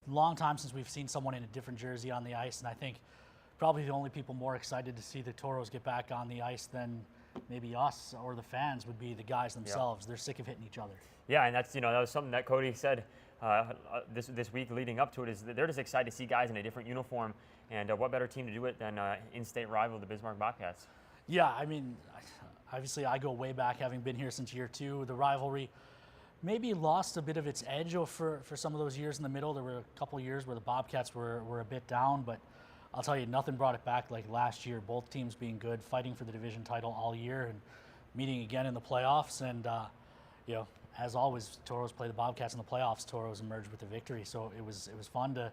long time since we've seen someone in a different jersey on the ice, and I think probably the only people more excited to see the Tauros get back on the ice than maybe us or the fans would be the guys themselves. Yep. They're sick of hitting each other. Yeah, and that's, that was something that Cody said this week leading up to it, is that they're just excited to see guys in a different uniform, and what better team to do it than in-state rival, the Bismarck Bobcats. Yeah, I mean, obviously I go way back, having been here since year 2. The rivalry maybe lost a bit of its edge for some of those years in the middle. There were a couple of years where the Bobcats were a bit down, but I'll tell you, nothing brought it back like last year. Both teams being good, fighting for the division title all year, and meeting again in the playoffs. And as always, Tauros play the Bobcats in the playoffs. Tauros emerged with the victory, so it was fun to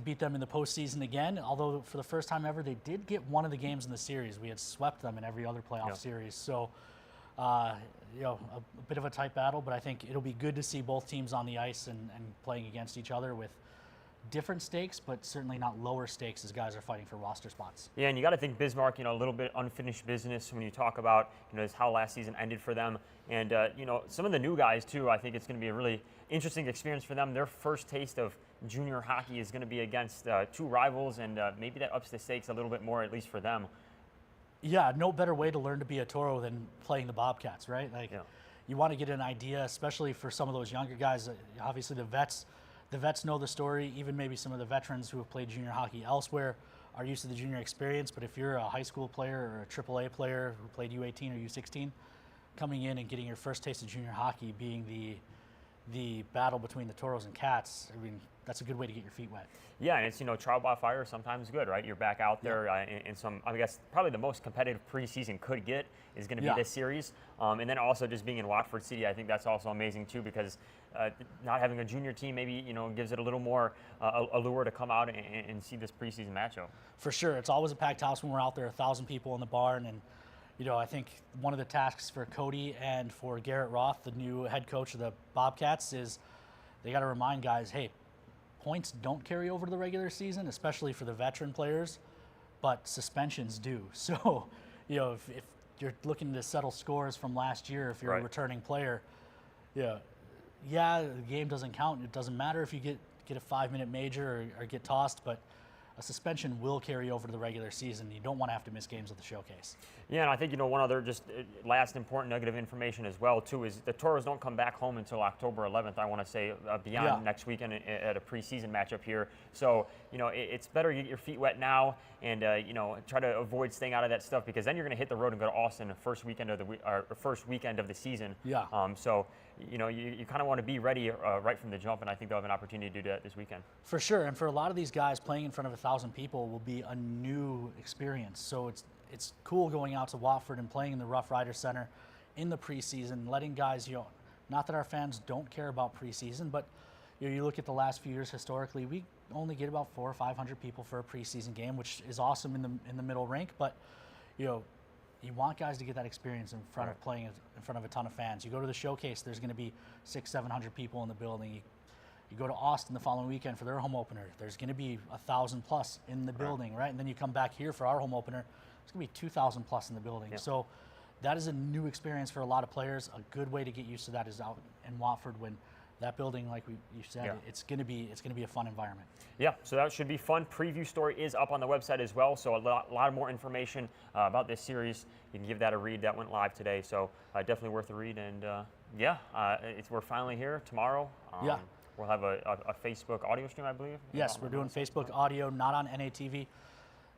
beat them in the postseason again. Although for the first time ever, they did get one of the games in the series. We had swept them in every other playoff series. So a bit of a tight battle, but I think it'll be good to see both teams on the ice and playing against each other with different stakes, but certainly not lower stakes as guys are fighting for roster spots. Yeah, and you got to think Bismarck, a little bit unfinished business when you talk about, how last season ended for them. And, some of the new guys, too, I think it's going to be a really interesting experience for them. Their first taste of junior hockey is going to be against 2 rivals, and maybe that ups the stakes a little bit more, at least for them. Yeah, no better way to learn to be a Toro than playing the Bobcats, right? You want to get an idea, especially for some of those younger guys. Obviously, the vets know the story. Even maybe some of the veterans who have played junior hockey elsewhere are used to the junior experience. But if you're a high school player or a AAA player who played U18 or U16, coming in and getting your first taste of junior hockey, being the battle between the Toros and Cats, I mean, that's a good way to get your feet wet. Yeah, and it's, trial by fire is sometimes good, right? You're back out there in some, I guess, probably the most competitive preseason could get is going to be this series. And then also just being in Watford City, I think that's also amazing too, because not having a junior team maybe, gives it a little more allure to come out and see this preseason matchup. For sure. It's always a packed house when we're out there, 1,000 people in the barn. And, I think one of the tasks for Cody and for Garrett Roth, the new head coach of the Bobcats, is they got to remind guys, hey, points don't carry over to the regular season, especially for the veteran players, but suspensions do. So, if you're looking to settle scores from last year, if you're a returning player, the game doesn't count. It doesn't matter if you get a 5-minute major or get tossed, but a suspension will carry over to the regular season. You don't want to have to miss games of the showcase. Yeah, and I think, one other just last important nugget of information as well, too, is the Toros don't come back home until October 11th, I want to say, beyond next weekend at a preseason matchup here. So, it's better you get your feet wet now and, try to avoid staying out of that stuff, because then you're going to hit the road and go to Austin the first weekend of the season. Yeah. So, you kind of want to be ready right from the jump, and I think they'll have an opportunity to do that this weekend. For sure, and for a lot of these guys, playing in front of 1,000 people will be a new experience. So it's cool going out to Watford and playing in the Rough Rider Center in the preseason, letting guys, not that our fans don't care about preseason, but you look at the last few years historically, we only get about 400 or 500 people for a preseason game, which is awesome in the middle rink, but you want guys to get that experience in front of playing in front of a ton of fans. You go to the showcase, there's going to be 600-700 people in the building. You go to Austin the following weekend for their home opener, there's going to be 1,000 plus in the building, right? And then you come back here for our home opener, it's going to be 2,000 plus in the building. Yeah. So that is a new experience for a lot of players. A good way to get used to that is out in Watford when that building, like you said, it's going to be a fun environment. Yeah, so that should be fun. Preview story is up on the website as well, so a lot more information about this series. You can give that a read. That went live today, so definitely worth a read. And we're finally here tomorrow. We'll have a Facebook audio stream, I believe. Yes, we're doing Facebook audio, not on NATV.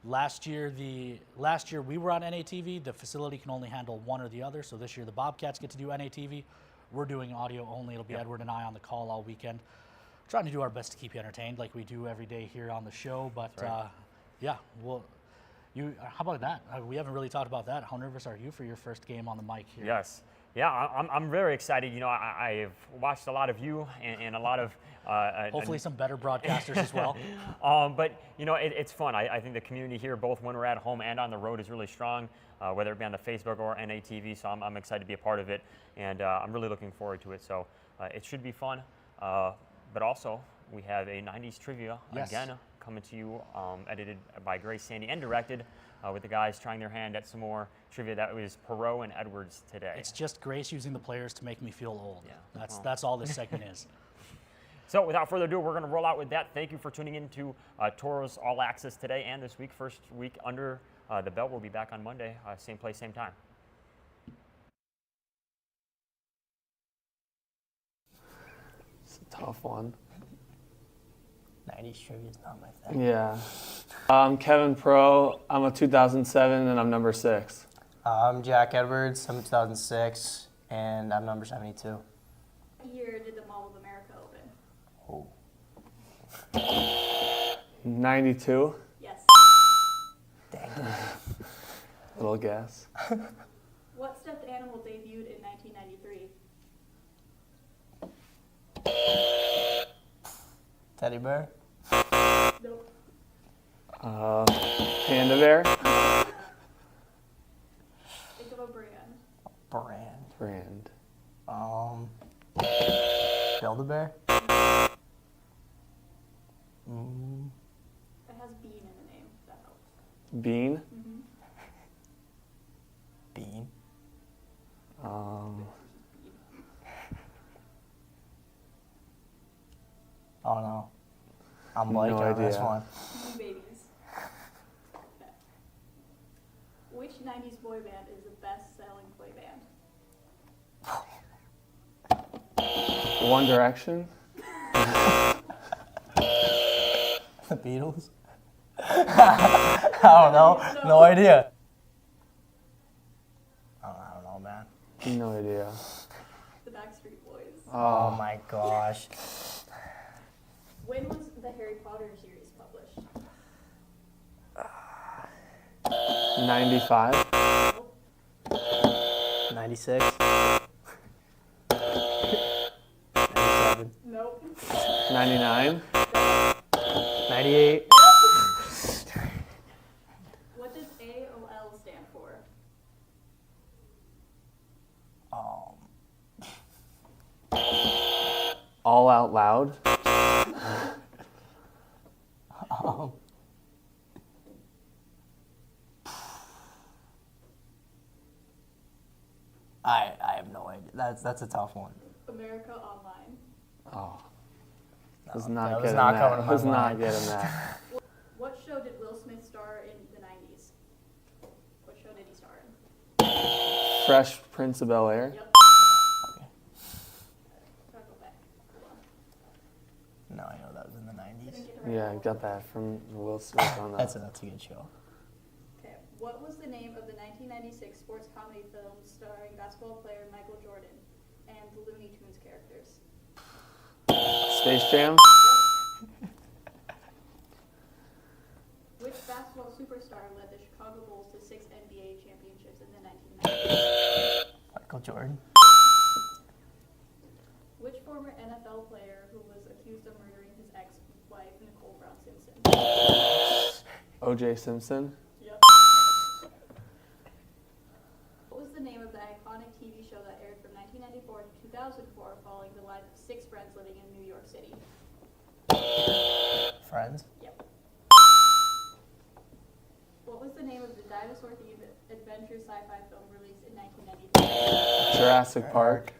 Last year we were on NATV. The facility can only handle one or the other, so this year the Bobcats get to do NATV. We're doing audio only. It'll be Edward and I on the call all weekend. Trying to do our best to keep you entertained like we do every day here on the show. But how about that? We haven't really talked about that. How nervous are you for your first game on the mic here? Yes. Yeah, I'm very excited. I've watched a lot of you and a lot of hopefully some better broadcasters as well. But it's fun. I think the community here, both when we're at home and on the road, is really strong, whether it be on the Facebook or NATV. So I'm excited to be a part of it, and I'm really looking forward to it. So it should be fun. But also we have a 90s trivia again coming to you, edited by Grace Sandy and directed. With the guys trying their hand at some more trivia. That was Perreault and Edwards today. It's just Grace using the players to make me feel old. Yeah. That's all this segment is. So without further ado, we're going to roll out with that. Thank you for tuning in to Tauros All Access today and this week. First week under the belt. We'll be back on Monday, same place, same time. It's a tough one. 90s trivia is not my thing. Yeah. I'm Kevin Perreault. I'm a 2007, and I'm number 6. I'm Jack Edwards. I'm 2006, and I'm number 72. What year did the Mall of America open? Oh. 92. Yes. Dang. Little guess. What stuffed animal debuted in 1993? Teddy bear? Nope. Panda bear. Think of a brand. Brand. Build-A-Bear? It has bean in the name. If that helps. Bean. Bean? Oh no. I'm blanking on this idea. one. Bean Babies. Okay. Which 90s boy band is the best-selling boy band? One Direction. The Beatles? I don't know. No idea. I don't know, man. No idea. The Backstreet Boys. Oh my gosh. When was the Harry Potter series published? 95. Nope. 96? 97? Nope. 99. 98? What does AOL stand for? All Out Loud. I have no idea. That's a tough one. America Online. Oh. No, Was not that was getting not that. coming to my Was not mind. getting that. What show did Will Smith star in the 90s? What show did he star in? Fresh Prince of Bel-Air. Yep. Gotta go back. Hold on. No, I know that was in the 90s. Didn't get the right Yeah, one. got that from Will Smith on that. That's a good show. Okay. What was the name of the 1996 sports comedy film starring basketball player Michael Jordan and the Looney Tunes characters? Space Jam. Which basketball superstar led the Chicago Bulls to 6 NBA championships in the 1990s? Michael Jordan. Which former NFL player who was accused of murdering his ex-wife Nicole Brown Simpson? O.J. Simpson. Yep. What was the name of the iconic TV show that aired from 1994 to 2004 following the life of 6 friends living in New York City? Friends. Yep. What was the name of the dinosaur-themed adventure sci-fi film released in 1993? Jurassic Park.